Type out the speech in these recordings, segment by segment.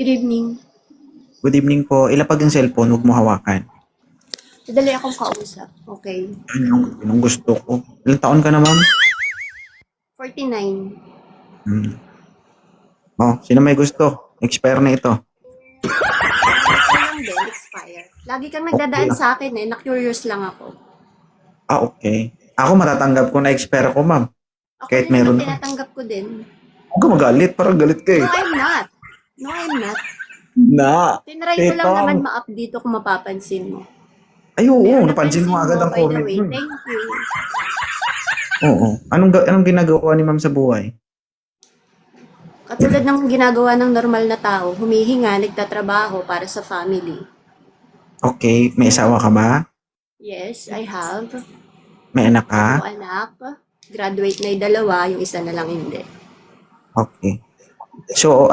Good evening. Good evening po. Ilapag yung cellphone, huwag mo hawakan. Madali akong kausap. Okay. Yun yung gusto ko. Ilang taon ka na, ma'am? 49. Hmm. Oh, sino may gusto? Expire na ito. Okay lang din, expire. Lagi kang nagdadaan sa akin na-curious lang ako. Ah, okay. Ako matatanggap ko na expire ko, ma'am. Ako Kahit din naman meron ka. tinatanggap ko din. Huwag ka magalit. Parang galit ka eh. No, I'm not. No, I'm not. Na. Tinry ko lang Teka. naman ma-update kung mapapansin mo. Ay, oo. Pero Napansin mo agad ang by the comment way, mo. thank you. Oo. Anong ginagawa ni ma'am sa buhay? Katulad ng ginagawa ng normal na tao, humihinga, nagtatrabaho para sa family. Okay. May asawa ka ba? Yes, I have. May anak ka? 2 anak. Graduate na yung 2, yung isa na lang hindi. Okay. So,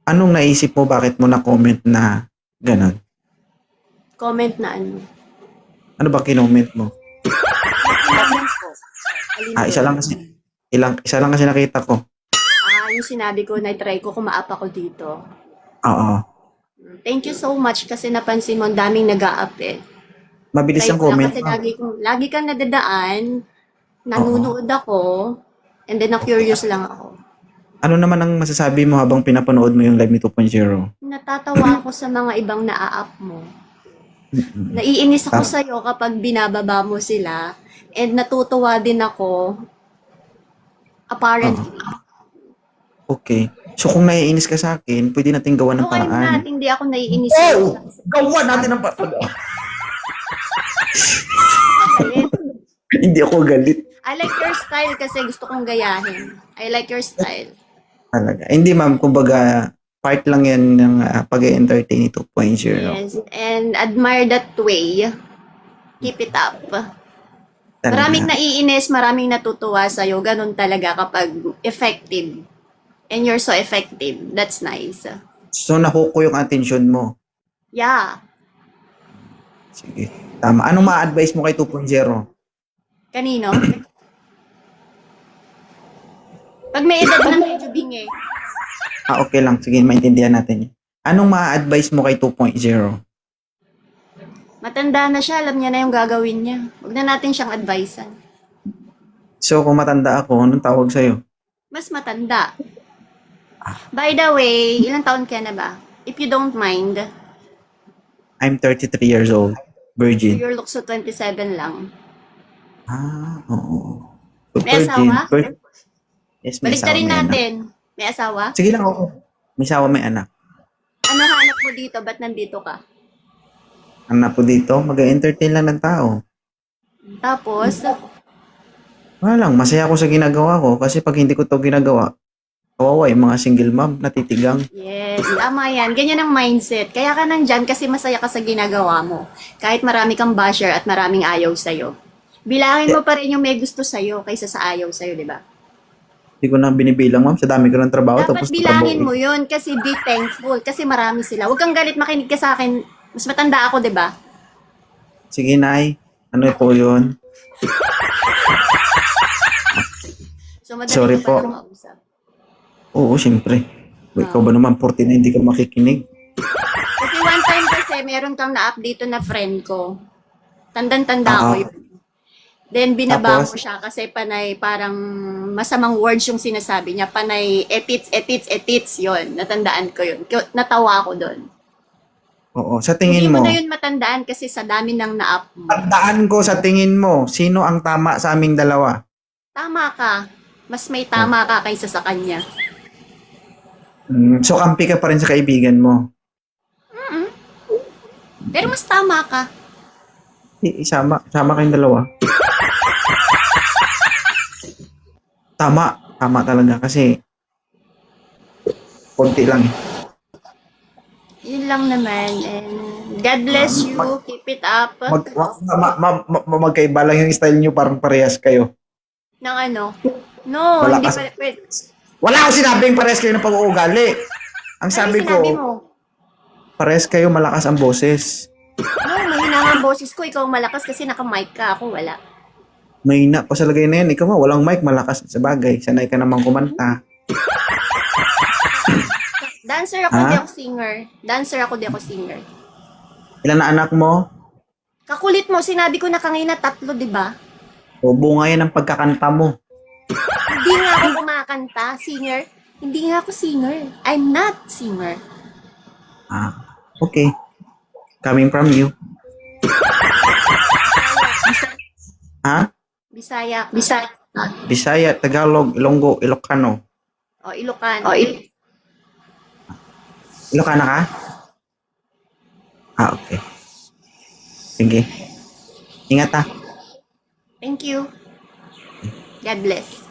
anong naisip mo? Bakit mo na-comment na gano'n? Comment na ano? Ano ba kinoment mo? Comment po. Alin Ah, doon? isa lang kasi nakita ko. Yung sinabi ko, na-try ko kung ma-up ako dito. Oo. Thank you so much kasi napansin mo, ang daming nag-a-up eh. Mabilis Try ang ko lang comment. kasi lagi kang nadadaan, nanunood ako, and then na-curious lang ako. Ano naman ang masasabi mo habang pinapanood mo yung Live Me 2.0? Natatawa ako sa mga ibang na-a-up mo. Naiinis ako sa'yo kapag binababa mo sila, and natutuwa din ako, apparently. Okay. So kung naiinis ka sa akin, pwede nating gawa ng No, I'm paraan. not. Hindi ako naiinis sa'yo. Gawa natin ng paraan. Galit. Hindi ako galit I like your style kasi gusto kong gayahin. I like your style. talaga. Hindi ma'am, kumbaga part lang yan ng pag-entertain 2.0. Yes, and admire that way. Keep it up. Maraming naiinis, maraming natutuwa sa'yo. Ganun talaga kapag effective. And you're so effective. That's nice. So nakuko yung attention mo. Yeah. Sige. Tama. Anong ma-advise mo kay 2.0? Kanino? Pag may edad na medyo bingi. Ah, okay lang. Sige, maintindihan natin. Anong ma-advise mo kay 2.0? Matanda na siya, alam niya na yung gagawin niya. Huwag na natin siyang advisean. So kung matanda ako, anong tawag sa'yo? Mas matanda. By the way, ilang taon ka na ba? If you don't mind, I'm 33 years old. Virgin. your looks so 27 lang. Ah, oo. So, May asawa? Yes, may Balik na asawa, rin may anak. natin. May asawa? Sige lang ako. May asawa, may anak. Ano hanap mo dito? Ba't nandito ka? Anak po dito, mag-entertain lang ng tao. Tapos, Wala lang, masaya ako sa ginagawa ko kasi pag hindi ko to ginagawa, kawawa yung mga single mom, natitigang. yes, tama yan. Ganyan ang mindset. Kaya ka nandyan kasi masaya ka sa ginagawa mo. Kahit marami kang basher at maraming ayaw sa'yo. Bilangin mo pa rin yung may gusto sa'yo kaysa sa ayaw sa'yo, di ba? Hindi ko na binibilang, ma'am, sa dami ko ng trabaho. Dapat tapos bilangin trabaho. mo yun kasi be thankful kasi marami sila. Huwag kang galit, makinig ka sa akin. Mas matanda ako, di ba? Sige, Nay. Ano po yun? So, madali Sorry ko pa po. lang kausap. Oo, siyempre. Ikaw ba naman, 40 na hindi ka makikinig? Kasi one time kasi, meron kang na-update na friend ko. Tandang-tanda ko yun. Then, binaba Tapos? mo siya kasi panay, parang masamang words yung sinasabi niya. Panay, etits, yun. Natandaan ko yun. Natawa ako doon. Oo, sa Hindi tingin mo mo, na yun matandaan kasi sa dami ng na-up mo. tandaan ko sa tingin mo, sino ang tama sa aming dalawa? Tama ka. Mas may tama ka kaysa sa kanya. So, kampi ka pa rin sa kaibigan mo. Pero mas tama ka. Sama kayong dalawa. Tama talaga kasi konti lang. Yun lang naman. And God bless you. Keep it up. Magkaiba lang yung style nyo, parang parehas kayo. Ng ano? No, Wala hindi kasi- pa. Wait. Wala akong sinabing parehas kayo ng pag-uugali. Ang Ano sabi sinabi ko, mo? parehas kayo malakas ang boses. No, mahina nga ang boses ko. Ikaw malakas kasi naka-mic ka. Ako wala. Mahina pa sa lagay na yan. Ikaw nga, walang mic, malakas sa bagay. Sanay ka namang kumanta. Dancer ako, Ha? di ako singer. Dancer ako, di ako singer. Ilan na anak mo? Kakulit mo, sinabi ko na kanina 3, di ba? O bunga yan ang pagkakanta mo. Hindi nga ako kumakanta, singer. Hindi nga ako singer. I'm not singer. Okay. Coming from you. Ha? Bisaya. Bisaya, Tagalog, Ilonggo, Ilocano. O, Ilocano. Ilocana ka? Okay. Sige. Ingat Thank you. God bless.